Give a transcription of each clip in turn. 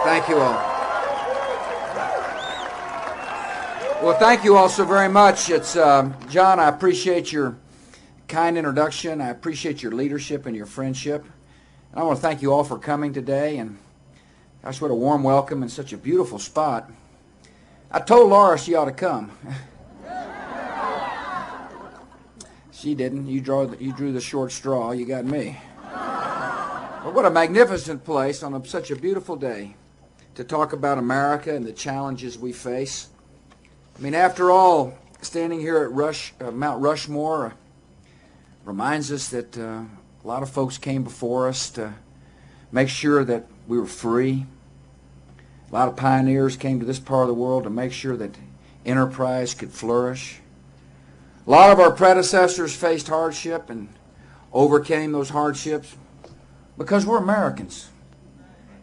Thank you all. Well, thank you all so very much. It's John, I appreciate your kind introduction. I appreciate your leadership and your friendship. And I want to thank you all for coming today. And gosh, what a warm welcome and such a beautiful spot. I told Laura she ought to come. She didn't. You drew the short straw. You got me. But what a magnificent place on such a beautiful day to talk about America and the challenges we face. I mean, after all, standing here at Mount Rushmore reminds us that a lot of folks came before us to make sure that we were free. A lot of pioneers came to this part of the world to make sure that enterprise could flourish. A lot of our predecessors faced hardship and overcame those hardships because we're Americans.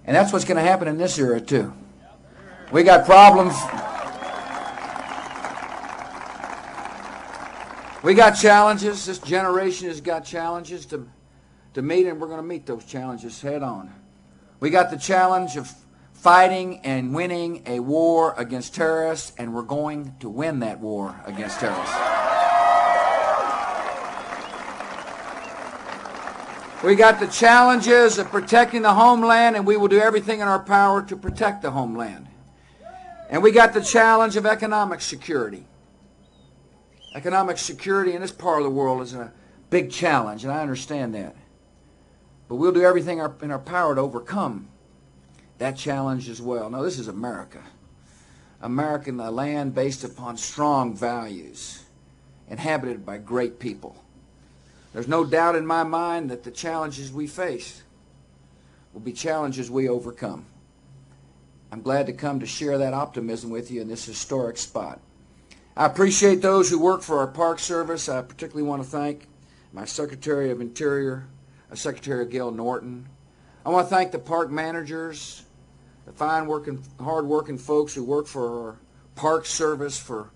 And that's what's going to happen in this era, too. We got problems. We got challenges. This generation has got challenges to meet, and we're going to meet those challenges head on. We got the challenge of fighting and winning a war against terrorists, and we're going to win that war against terrorists. We got the challenges of protecting the homeland, and we will do everything in our power to protect the homeland. And we got the challenge of economic security. Economic security in this part of the world is a big challenge, and I understand that. But we'll do everything in our power to overcome that challenge as well. Now, this is America. America, a land based upon strong values, inhabited by great people. There's no doubt in my mind that the challenges we face will be challenges we overcome. I'm glad to come to share that optimism with you in this historic spot. I appreciate those who work for our Park Service. I particularly want to thank my Secretary of Interior, Secretary Gail Norton. I want to thank the park managers, the hard-working folks who work for our Park Service for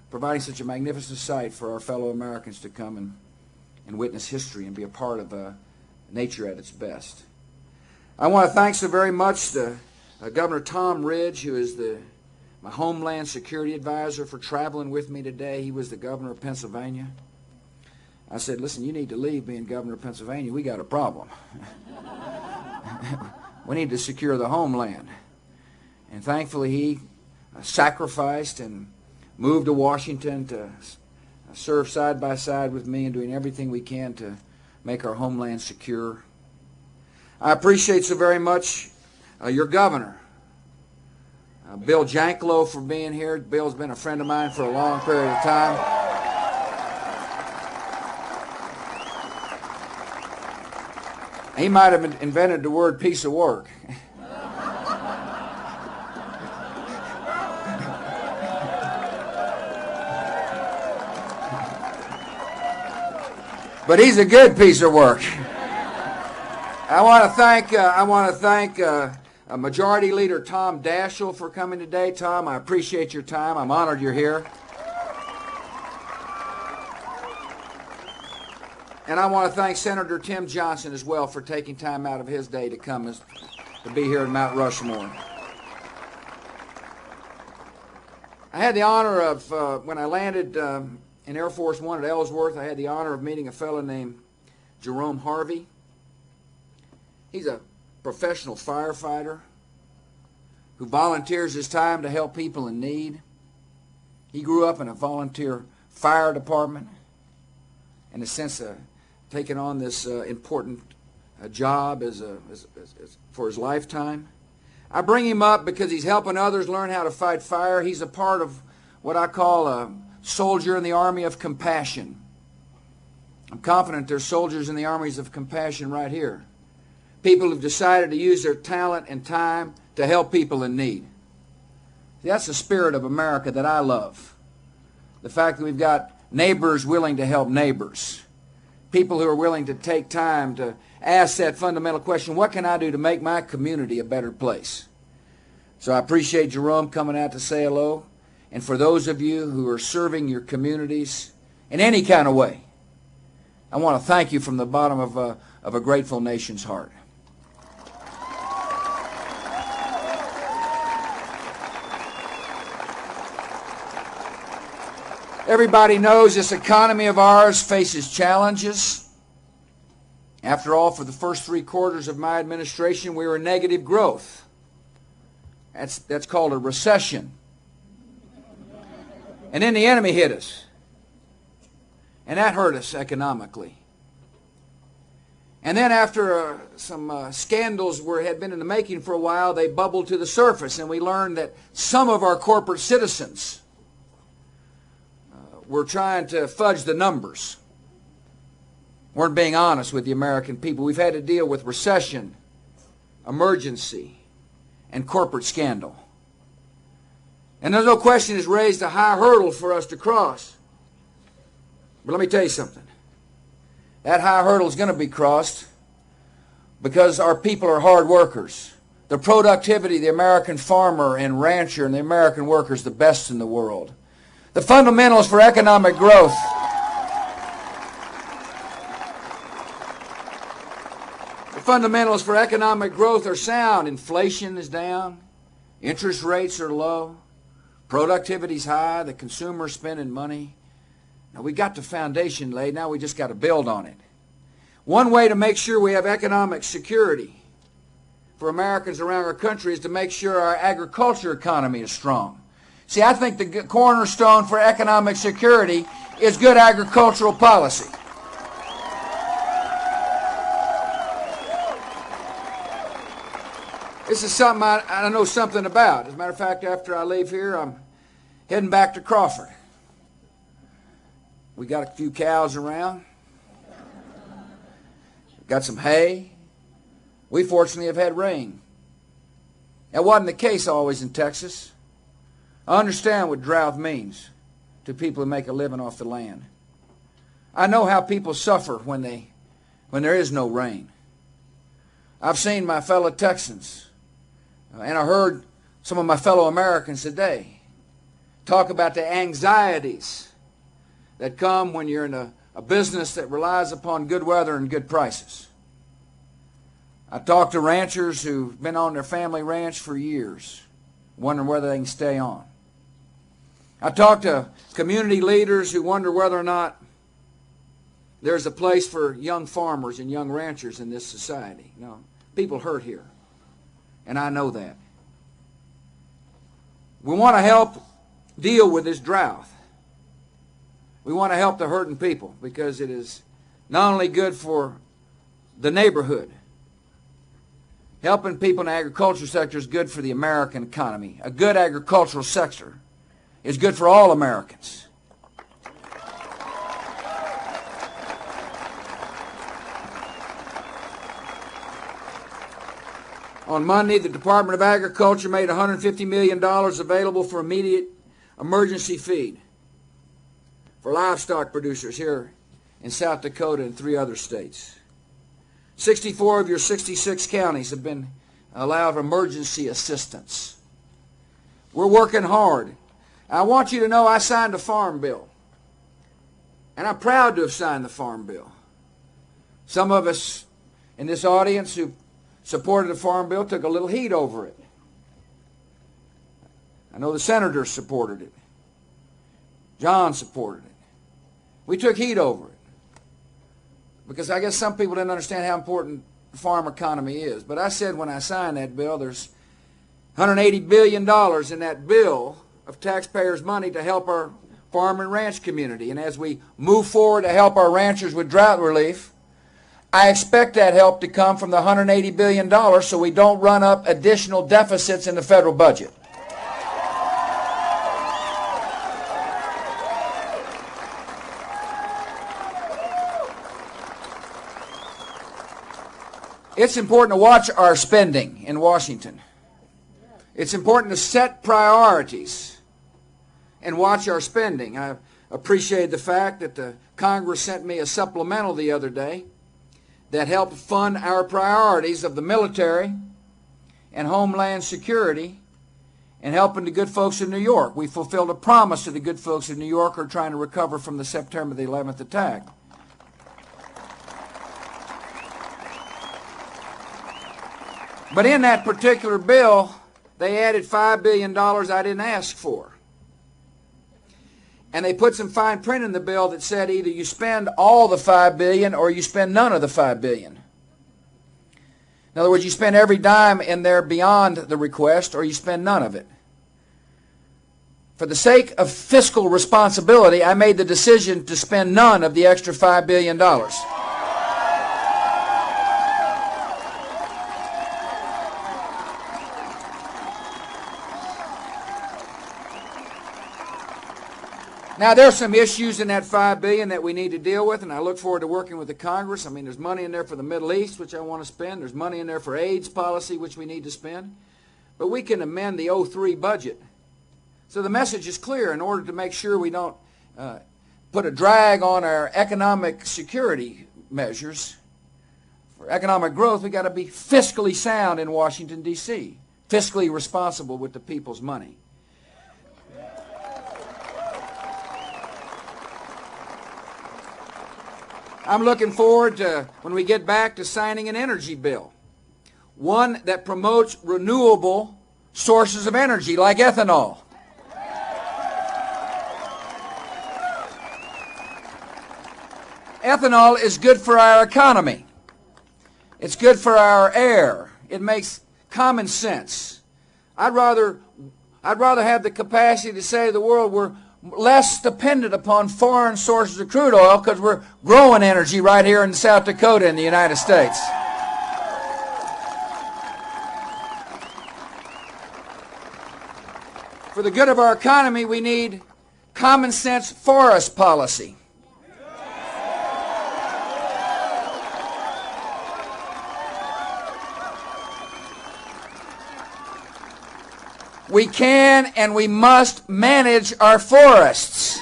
providing such a magnificent site for our fellow Americans to come and witness history and be a part of nature at its best. I want to thank so very much Governor Tom Ridge, who is my Homeland Security Advisor, for traveling with me today. He was the governor of Pennsylvania. I said, listen, you need to leave being governor of Pennsylvania. We got a problem. We need to secure the homeland. And thankfully he sacrificed and moved to Washington to serve side by side with me and doing everything we can to make our homeland secure. I appreciate so very much your governor, Bill Janklow, for being here. Bill's been a friend of mine for a long period of time. He might have invented the word piece of work. But he's a good piece of work. I want to thank Majority Leader Tom Daschle for coming today. Tom, I appreciate your time. I'm honored you're here. And I want to thank Senator Tim Johnson as well for taking time out of his day to come to be here at Mount Rushmore. I had the honor of, when I landed in Air Force One at Ellsworth, I had the honor of meeting a fellow named Jerome Harvey. He's a professional firefighter who volunteers his time to help people in need. He grew up in a volunteer fire department and has since taken on this important job for his lifetime. I bring him up because he's helping others learn how to fight fire. He's a part of what I call a soldier in the army of compassion. I'm confident there's soldiers in the armies of compassion right here. People who've decided to use their talent and time to help people in need. That's the spirit of America that I love. The fact that we've got neighbors willing to help neighbors. People who are willing to take time to ask that fundamental question, what can I do to make my community a better place? So I appreciate Jerome coming out to say hello. And for those of you who are serving your communities in any kind of way, I want to thank you from the bottom of a grateful nation's heart. Everybody knows this economy of ours faces challenges. After all, for the first 3 quarters of my administration, we were in negative growth. That's called a recession. And then the enemy hit us. And that hurt us economically. And then after some scandals had been in the making for a while, they bubbled to the surface, and we learned that some of our corporate citizens were trying to fudge the numbers, weren't being honest with the American people. We've had to deal with recession, emergency, and corporate scandal. And there's no question it's raised a high hurdle for us to cross. But let me tell you something. That high hurdle is going to be crossed because our people are hard workers. The productivity of the American farmer and rancher and the American worker is the best in the world. The fundamentals for economic growth. The fundamentals for economic growth are sound. Inflation is down. Interest rates are low. Productivity is high. The consumer is spending money. Now, we got the foundation laid. Now we just got to build on it. One way to make sure we have economic security for Americans around our country is to make sure our agriculture economy is strong. See, I think the cornerstone for economic security is good agricultural policy. This is something I know something about. As a matter of fact, after I leave here, I'm heading back to Crawford. We got a few cows around. Got some hay. We fortunately have had rain. That wasn't the case always in Texas. I understand what drought means to people who make a living off the land. I know how people suffer when there is no rain. I've seen my fellow Texans, and I heard some of my fellow Americans today talk about the anxieties that come when you're in a business that relies upon good weather and good prices. I talked to ranchers who've been on their family ranch for years, wondering whether they can stay on. I talked to community leaders who wonder whether or not there's a place for young farmers and young ranchers in this society. No, people hurt here, and I know that. We want to help deal with this drought. We want to help the hurting people because it is not only good for the neighborhood. Helping people in the agricultural sector is good for the American economy. A good agricultural sector is good for all Americans. On Monday, the Department of Agriculture made $150 million available for immediate emergency feed for livestock producers here in South Dakota and 3 other states. 64 of your 66 counties have been allowed emergency assistance. We're working hard. I want you to know I signed a farm bill. And I'm proud to have signed the farm bill. Some of us in this audience who supported the farm bill took a little heat over it. I know the senators supported it. John supported it. We took heat over it because I guess some people didn't understand how important the farm economy is. But I said when I signed that bill, there's $180 billion in that bill of taxpayers' money to help our farm and ranch community. And as we move forward to help our ranchers with drought relief, I expect that help to come from the $180 billion so we don't run up additional deficits in the federal budget. It's important to watch our spending in Washington. It's important to set priorities and watch our spending. I appreciate the fact that the Congress sent me a supplemental the other day that helped fund our priorities of the military and homeland security and helping the good folks in New York. We fulfilled a promise to the good folks in New York who are trying to recover from the September the 11th attack. But in that particular bill, they added $5 billion I didn't ask for. And they put some fine print in the bill that said either you spend all the $5 billion or you spend none of the $5 billion. In other words, you spend every dime in there beyond the request or you spend none of it. For the sake of fiscal responsibility, I made the decision to spend none of the extra $5 billion. Now, there's some issues in that $5 billion that we need to deal with, and I look forward to working with the Congress. I mean, there's money in there for the Middle East, which I want to spend. There's money in there for AIDS policy, which we need to spend. But we can amend the '03 budget. So the message is clear. In order to make sure we don't put a drag on our economic security measures, for economic growth, we've got to be fiscally sound in Washington, D.C., fiscally responsible with the people's money. I'm looking forward to, when we get back, to signing an energy bill, one that promotes renewable sources of energy like ethanol. Ethanol is good for our economy. It's good for our air. It makes common sense. I'd rather have the capacity to say to the world we're less dependent upon foreign sources of crude oil because we're growing energy right here in South Dakota in the United States. For the good of our economy, we need common sense forest policy. We can and we must manage our forests.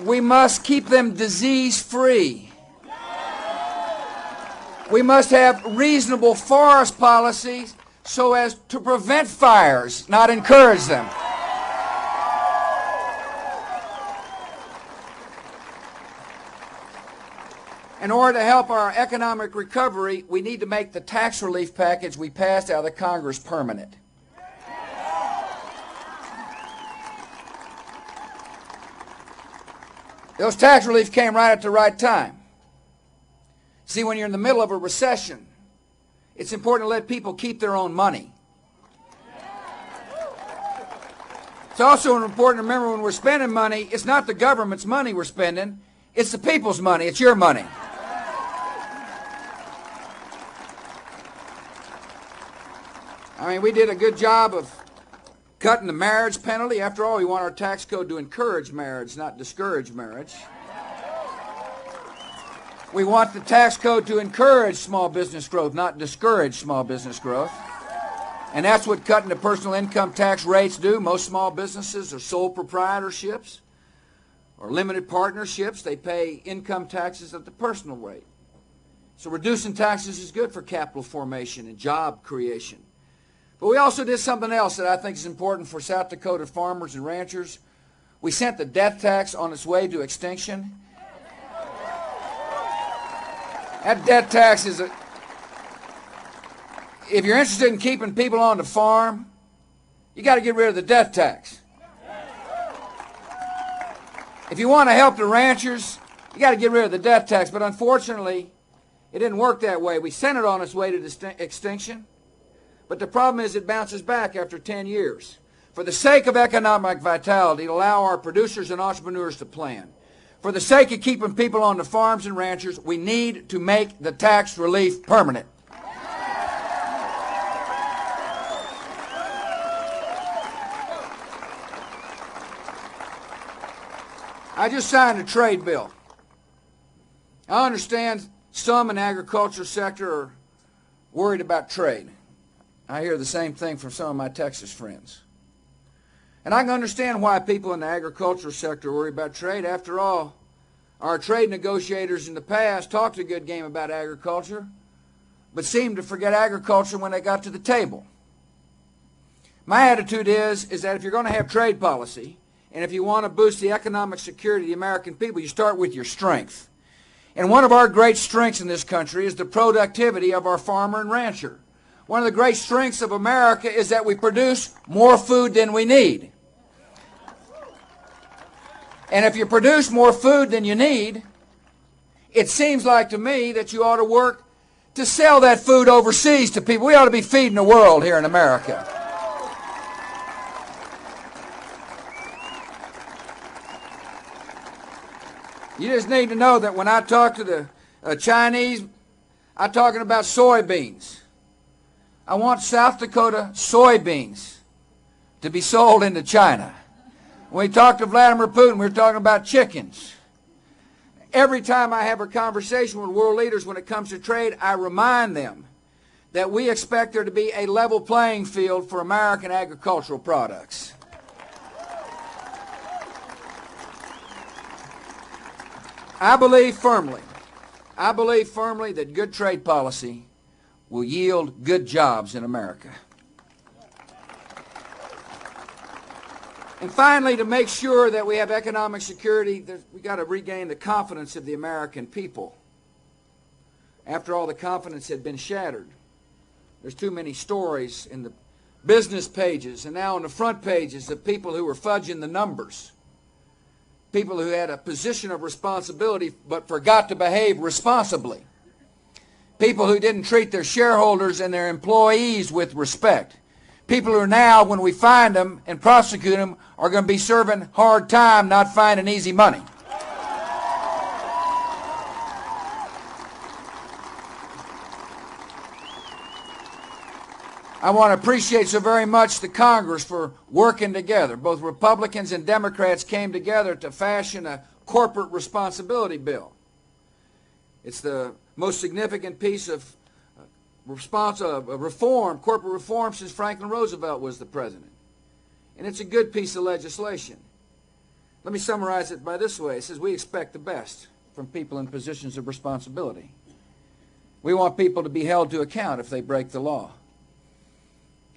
We must keep them disease-free. We must have reasonable forest policies so as to prevent fires, not encourage them. In order to help our economic recovery, we need to make the tax relief package we passed out of the Congress permanent. Those tax relief came right at the right time. See, when you're in the middle of a recession, it's important to let people keep their own money. It's also important to remember when we're spending money, it's not the government's money we're spending, it's the people's money, it's your money. I mean, we did a good job of cutting the marriage penalty. After all, we want our tax code to encourage marriage, not discourage marriage. We want the tax code to encourage small business growth, not discourage small business growth. And that's what cutting the personal income tax rates do. Most small businesses are sole proprietorships or limited partnerships. They pay income taxes at the personal rate. So reducing taxes is good for capital formation and job creation. But we also did something else that I think is important for South Dakota farmers and ranchers. We sent the death tax on its way to extinction. That death tax is if you're interested in keeping people on the farm, you got to get rid of the death tax. If you want to help the ranchers, you got to get rid of the death tax. But unfortunately, it didn't work that way. We sent it on its way to extinction. But the problem is it bounces back after 10 years. For the sake of economic vitality, to allow our producers and entrepreneurs to plan. For the sake of keeping people on the farms and ranchers, we need to make the tax relief permanent. I just signed a trade bill. I understand some in the agriculture sector are worried about trade. I hear the same thing from some of my Texas friends. And I can understand why people in the agricultural sector worry about trade. After all, our trade negotiators in the past talked a good game about agriculture, but seemed to forget agriculture when they got to the table. My attitude is that if you're going to have trade policy, and if you want to boost the economic security of the American people, you start with your strength. And one of our great strengths in this country is the productivity of our farmer and rancher. One of the great strengths of America is that we produce more food than we need. And if you produce more food than you need, it seems like to me that you ought to work to sell that food overseas to people. We ought to be feeding the world here in America. You just need to know that when I talk to the Chinese, I'm talking about soybeans. I want South Dakota soybeans to be sold into China. When we talked to Vladimir Putin, we were talking about chickens. Every time I have a conversation with world leaders when it comes to trade, I remind them that we expect there to be a level playing field for American agricultural products. I believe firmly that good trade policy will yield good jobs in America. And finally, to make sure that we have economic security, we've got to regain the confidence of the American people. After all, the confidence had been shattered. There's too many stories in the business pages and now on the front pages of people who were fudging the numbers. People who had a position of responsibility but forgot to behave responsibly. People who didn't treat their shareholders and their employees with respect. People who are now, when we find them and prosecute them, are going to be serving hard time, not finding easy money. I want to appreciate so very much the Congress for working together. Both Republicans and Democrats came together to fashion a corporate responsibility bill. It's the most significant piece of reform, corporate reform, since Franklin Roosevelt was the president. And it's a good piece of legislation. Let me summarize it by this way. It says we expect the best from people in positions of responsibility. We want people to be held to account if they break the law.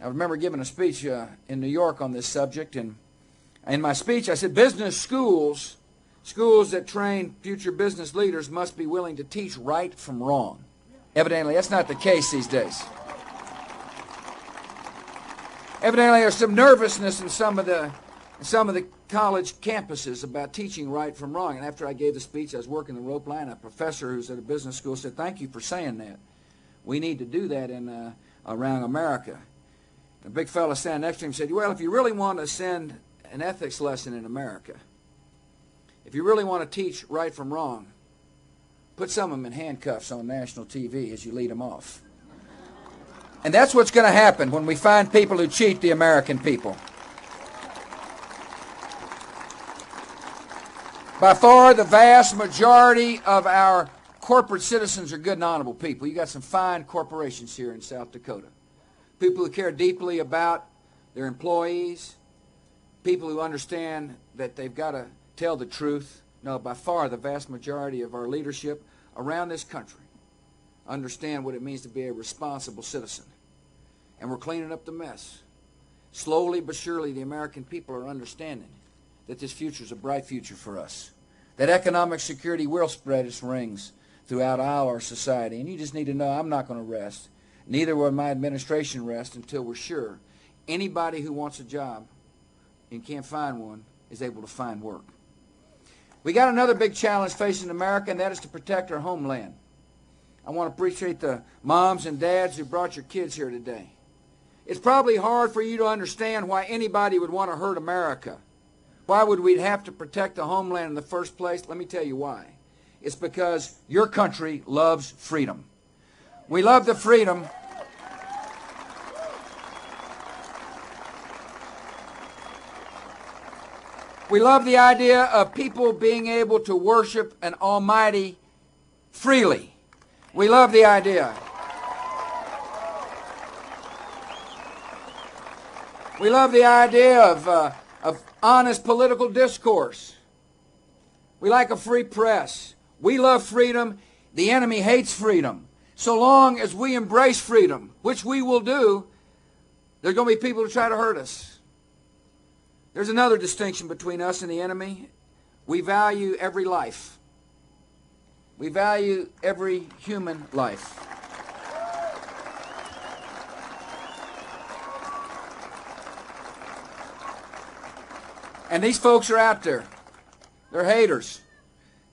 I remember giving a speech in New York on this subject, and in my speech I said business schools that train future business leaders must be willing to teach right from wrong. Evidently, that's not the case these days. Evidently, there's some nervousness in some of the college campuses about teaching right from wrong. And after I gave the speech, I was working the rope line. A professor who's at a business school said, "Thank you for saying that. We need to do that in around America." A big fella standing next to him said, "Well, if you really want to send an ethics lesson in America, if you really want to teach right from wrong, put some of them in handcuffs on national TV as you lead them off." And that's what's going to happen when we find people who cheat the American people. By far, the vast majority of our corporate citizens are good and honorable people. You got some fine corporations here in South Dakota. People who care deeply about their employees. People who understand that they've got to tell the truth. No, by far, the vast majority of our leadership around this country understand what it means to be a responsible citizen. And we're cleaning up the mess. Slowly but surely, the American people are understanding that this future is a bright future for us. That economic security will spread its wings throughout our society. And you just need to know I'm not going to rest. Neither will my administration rest until we're sure anybody who wants a job and can't find one is able to find work. We got another big challenge facing America, and that is to protect our homeland. I want to appreciate the moms and dads who brought your kids here today. It's probably hard for you to understand why anybody would want to hurt America. Why would we have to protect the homeland in the first place? Let me tell you why. It's because your country loves freedom. We love the freedom. We love the idea of people being able to worship an Almighty freely. We love the idea. We love the idea of honest political discourse. We like a free press. We love freedom. The enemy hates freedom. So long as we embrace freedom, which we will do, there's going to be people who try to hurt us. There's another distinction between us and the enemy. We value every life. We value every human life. And these folks are out there. They're haters.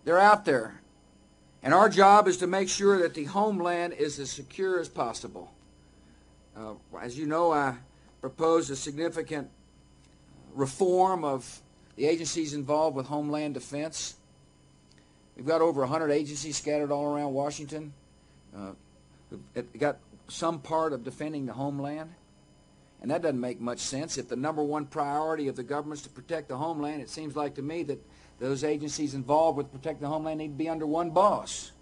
They're out there. And our job is to make sure that the homeland is as secure as possible. As you know, I proposed a significant reform of the agencies involved with homeland defense. We've got over 100 agencies scattered all around Washington. We've got some part of defending the homeland. And that doesn't make much sense. If the number one priority of the government is to protect the homeland, it seems like to me that those agencies involved with protecting the homeland need to be under one boss.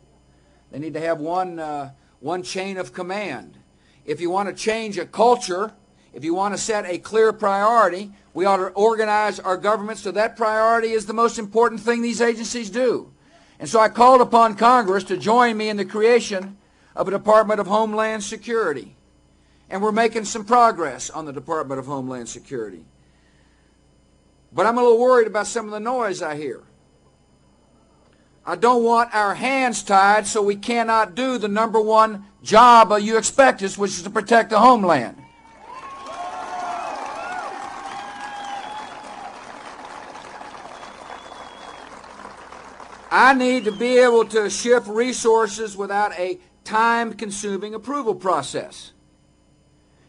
They need to have one chain of command. If you want to change a culture, if you want to set a clear priority, we ought to organize our government so that priority is the most important thing these agencies do. And so I called upon Congress to join me in the creation of a Department of Homeland Security. And we're making some progress on the Department of Homeland Security. But I'm a little worried about some of the noise I hear. I don't want our hands tied so we cannot do the number one job you expect us, which is to protect the homeland. I need to be able to shift resources without a time-consuming approval process.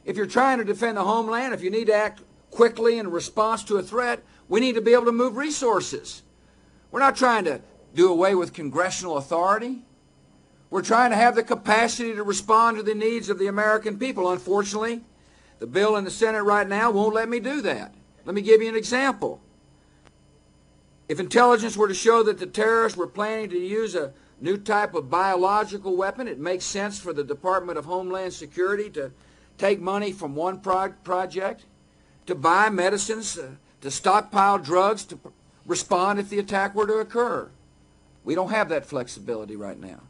If you're trying to defend the homeland, if you need to act quickly in response to a threat, we need to be able to move resources. We're not trying to do away with congressional authority. We're trying to have the capacity to respond to the needs of the American people. Unfortunately, the bill in the Senate right now won't let me do that. Let me give you an example. If intelligence were to show that the terrorists were planning to use a new type of biological weapon, it makes sense for the Department of Homeland Security to take money from one project to buy medicines, to stockpile drugs, to respond if the attack were to occur. We don't have that flexibility right now.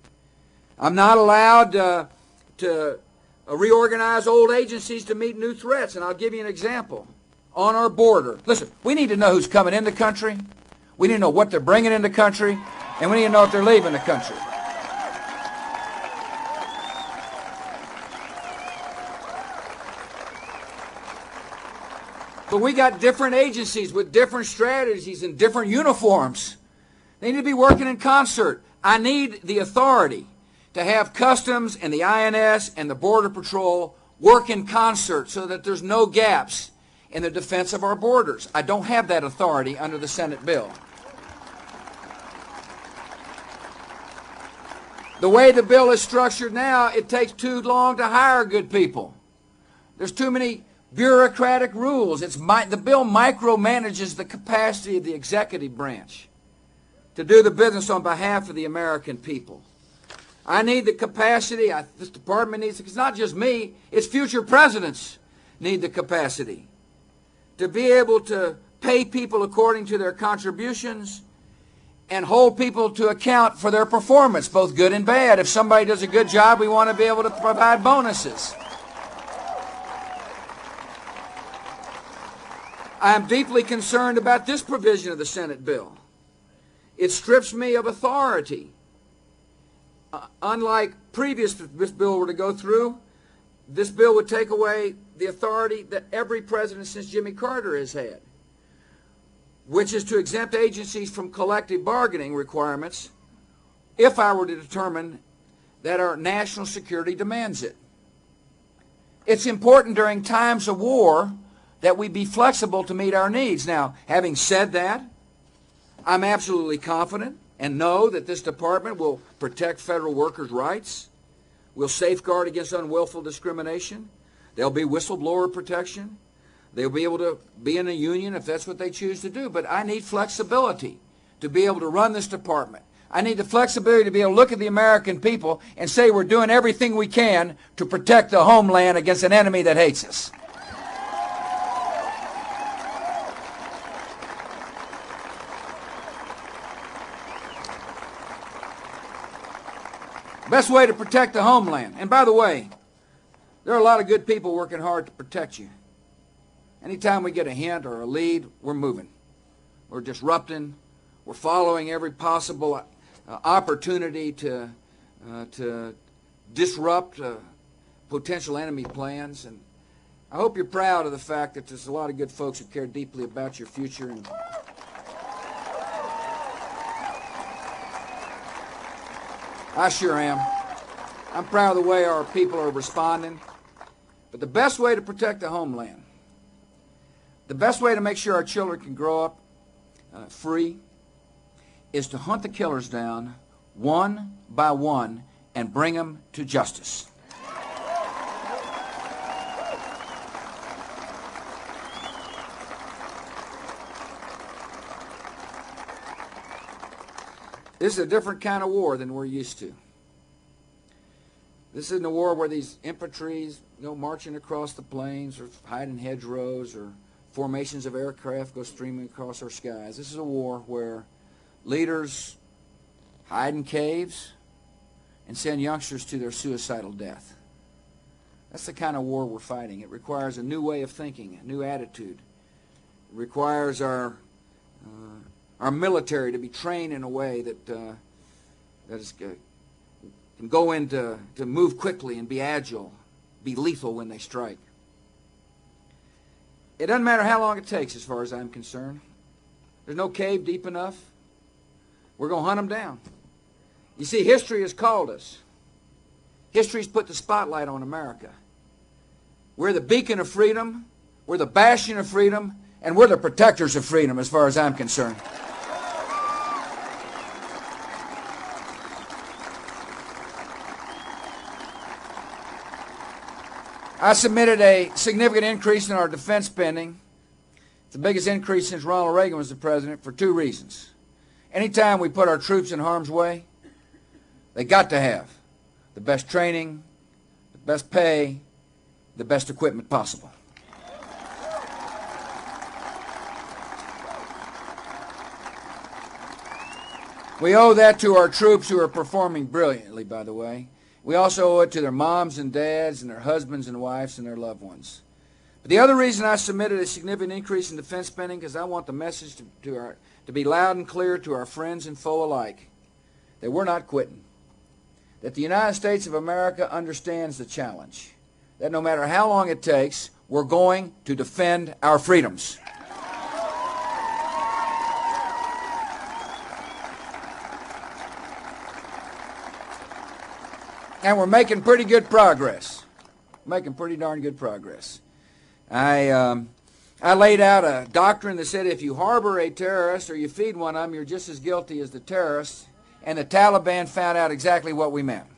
I'm not allowed to reorganize old agencies to meet new threats, and I'll give you an example. On our border, listen, we need to know who's coming in the country. We need to know what they're bringing in the country, and we need to know if they're leaving the country. But we got different agencies with different strategies and different uniforms. They need to be working in concert. I need the authority to have Customs and the INS and the Border Patrol work in concert so that there's no gaps in the defense of our borders. I don't have that authority under the Senate bill. The way the bill is structured now, it takes too long to hire good people. There's too many bureaucratic rules. The bill micromanages the capacity of the executive branch to do the business on behalf of the American people. I need the capacity, this department needs, it's not just me, it's future presidents need the capacity to be able to pay people according to their contributions and hold people to account for their performance, both good and bad. If somebody does a good job, we want to be able to provide bonuses. I am deeply concerned about this provision of the Senate bill. It strips me of authority. Unlike this bill were to go through, this bill would take away the authority that every president since Jimmy Carter has had, which is to exempt agencies from collective bargaining requirements if I were to determine that our national security demands it. It's important during times of war that we be flexible to meet our needs. Now, having said that, I'm absolutely confident and know that this department will protect federal workers' rights, will safeguard against unwillful discrimination, there'll be whistleblower protection, they'll be able to be in a union if that's what they choose to do. But I need flexibility to be able to run this department. I need the flexibility to be able to look at the American people and say we're doing everything we can to protect the homeland against an enemy that hates us. Best way to protect the homeland. And by the way, there are a lot of good people working hard to protect you. Anytime we get a hint or a lead, we're moving. We're disrupting. We're following every possible opportunity to disrupt potential enemy plans. I hope you're proud of the fact that there's a lot of good folks who care deeply about your future. And I sure am. I'm proud of the way our people are responding. But the best way to protect the homeland, the best way to make sure our children can grow up free, is to hunt the killers down one by one and bring them to justice. This is a different kind of war than we're used to. This isn't a war where these infantries go marching across the plains or hide in hedgerows or formations of aircraft go streaming across our skies. This is a war where leaders hide in caves and send youngsters to their suicidal death. That's the kind of war we're fighting. It requires a new way of thinking, a new attitude. It requires our military to be trained in a way that can go into to move quickly and be agile, be lethal when they strike. It doesn't matter how long it takes as far as I'm concerned. There's no cave deep enough. We're going to hunt them down. You see, history has called us. History's put the spotlight on America. We're the beacon of freedom, we're the bastion of freedom, and we're the protectors of freedom as far as I'm concerned. I submitted a significant increase in our defense spending. It's the biggest increase since Ronald Reagan was the president for two reasons. Anytime we put our troops in harm's way, they got to have the best training, the best pay, the best equipment possible. We owe that to our troops who are performing brilliantly, by the way. We also owe it to their moms and dads and their husbands and wives and their loved ones. But the other reason I submitted a significant increase in defense spending is I want the message to be loud and clear to our friends and foe alike that we're not quitting, that the United States of America understands the challenge, that no matter how long it takes, we're going to defend our freedoms. And we're making pretty good progress. Making pretty darn good progress. I laid out a doctrine that said if you harbor a terrorist or you feed one of them, you're just as guilty as the terrorists. And the Taliban found out exactly what we meant.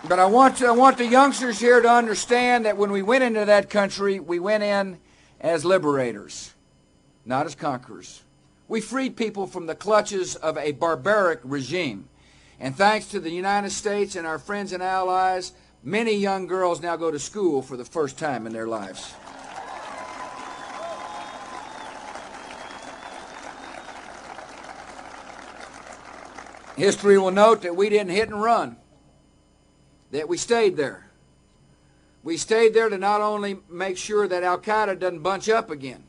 But I want the youngsters here to understand that when we went into that country, we went in as liberators, not as conquerors. We freed people from the clutches of a barbaric regime. And thanks to the United States and our friends and allies, many young girls now go to school for the first time in their lives. History will note that we didn't hit and run, that we stayed there. We stayed there to not only make sure that Al-Qaeda doesn't bunch up again,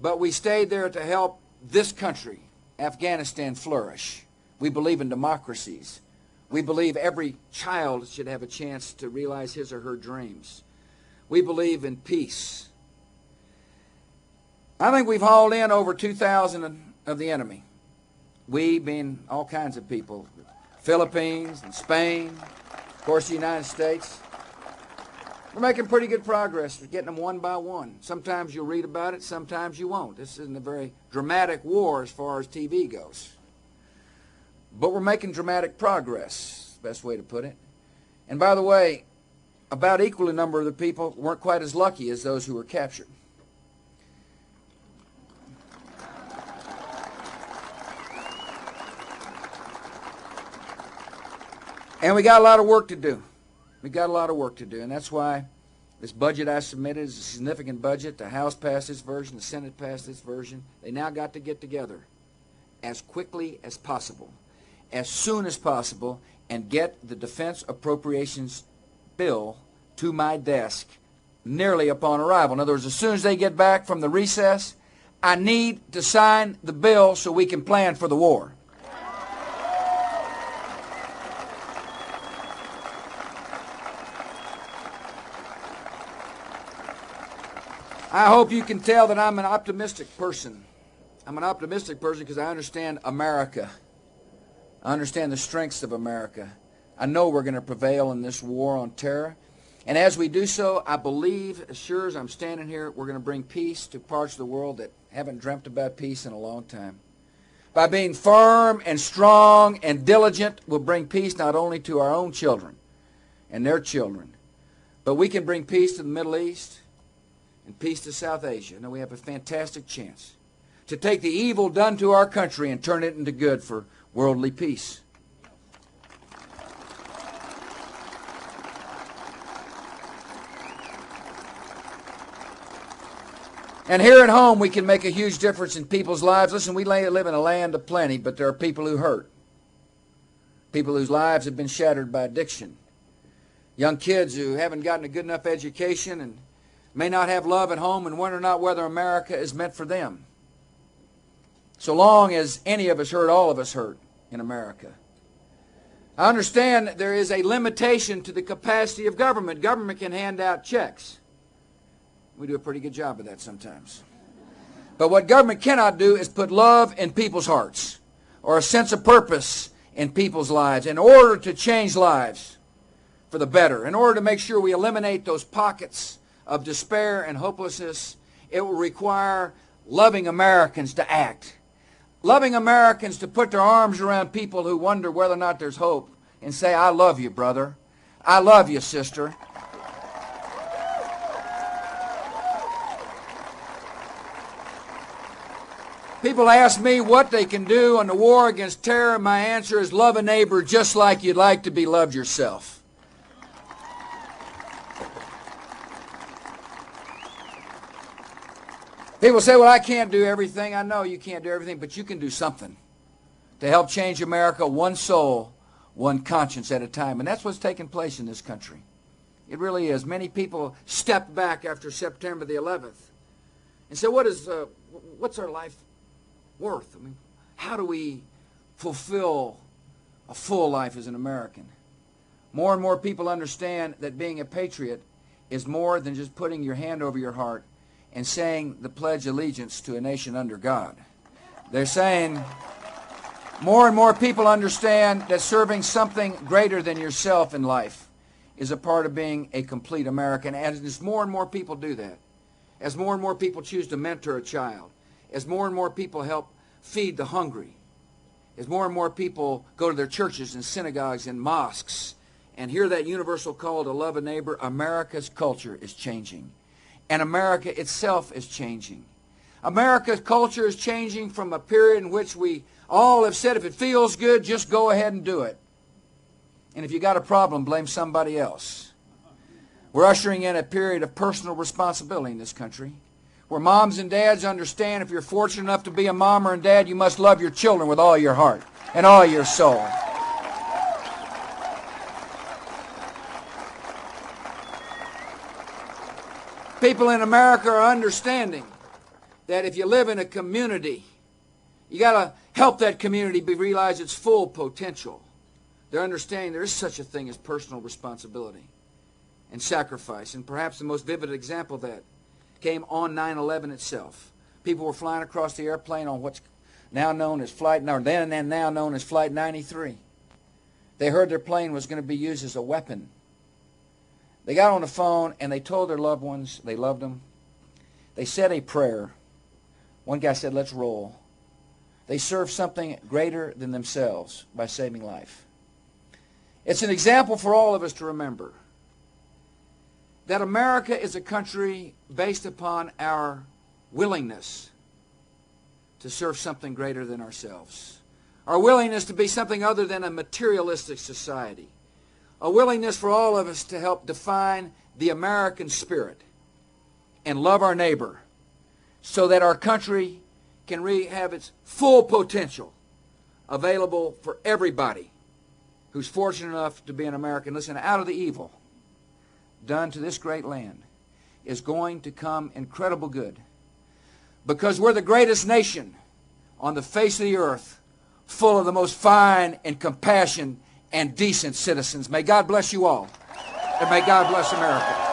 but we stayed there to help this country, Afghanistan, flourish. We believe in democracies. We believe every child should have a chance to realize his or her dreams. We believe in peace. I think we've hauled in over 2,000 of the enemy. We being all kinds of people. Philippines and Spain, of course the United States. We're making pretty good progress. We're getting them one by one. Sometimes you'll read about it, sometimes you won't. This isn't a very dramatic war as far as TV goes. But we're making dramatic progress, best way to put it. And by the way, about equal a number of the people weren't quite as lucky as those who were captured. And we got a lot of work to do. We got a lot of work to do, and that's why this budget I submitted is a significant budget. The House passed this version, the Senate passed this version. They now got to get together as quickly as possible, as soon as possible, and get the Defense Appropriations Bill to my desk nearly upon arrival. In other words, as soon as they get back from the recess, I need to sign the bill so we can plan for the war. I hope you can tell that I'm an optimistic person. I'm an optimistic person because I understand America. I understand the strengths of America. I know we're going to prevail in this war on terror. And as we do so, I believe, as sure as I'm standing here, we're going to bring peace to parts of the world that haven't dreamt about peace in a long time. By being firm and strong and diligent, we'll bring peace not only to our own children and their children, but we can bring peace to the Middle East and peace to South Asia. Now we have a fantastic chance to take the evil done to our country and turn it into good for worldly peace. And here at home, we can make a huge difference in people's lives. Listen, we live in a land of plenty, but there are people who hurt. People whose lives have been shattered by addiction. Young kids who haven't gotten a good enough education and may not have love at home and wonder not whether America is meant for them. So long as any of us hurt, all of us hurt in America. I understand that there is a limitation to the capacity of government. Government can hand out checks. We do a pretty good job of that sometimes. But what government cannot do is put love in people's hearts or a sense of purpose in people's lives in order to change lives for the better. In order to make sure we eliminate those pockets of despair and hopelessness, it will require loving Americans to act. Loving Americans to put their arms around people who wonder whether or not there's hope and say, I love you, brother. I love you, sister. People ask me what they can do on the war against terror. My answer is love a neighbor just like you'd like to be loved yourself. People say, well, I can't do everything. I know you can't do everything, but you can do something to help change America one soul, one conscience at a time. And that's what's taking place in this country. It really is. Many people stepped back after September the 11th and said, what's our life worth? I mean, how do we fulfill a full life as an American? More and more people understand that being a patriot is more than just putting your hand over your heart and saying the pledge of allegiance to a nation under God. They're saying more and more people understand that serving something greater than yourself in life is a part of being a complete American. And as more and more people do that, as more and more people choose to mentor a child, as more and more people help feed the hungry, as more and more people go to their churches and synagogues and mosques and hear that universal call to love a neighbor, America's culture is changing. And America itself is changing. America's culture is changing from a period in which we all have said, if it feels good, just go ahead and do it. And if you got a problem, blame somebody else. We're ushering in a period of personal responsibility in this country, where moms and dads understand if you're fortunate enough to be a mom or a dad, you must love your children with all your heart and all your soul. People in America are understanding that if you live in a community, you got to help that community realize its full potential. They're understanding there is such a thing as personal responsibility and sacrifice. And perhaps the most vivid example of that came on 9/11 itself. People were flying across the airplane on what's now known as Flight 93. They heard their plane was going to be used as a weapon. They got on the phone and they told their loved ones they loved them. They said a prayer. One guy said, let's roll. They served something greater than themselves by saving life. It's an example for all of us to remember that America is a country based upon our willingness to serve something greater than ourselves. Our willingness to be something other than a materialistic society. A willingness for all of us to help define the American spirit and love our neighbor so that our country can have its full potential available for everybody who's fortunate enough to be an American. Listen, out of the evil done to this great land is going to come incredible good, because we're the greatest nation on the face of the earth, full of the most fine and compassionate and decent citizens. May God bless you all, and may God bless America.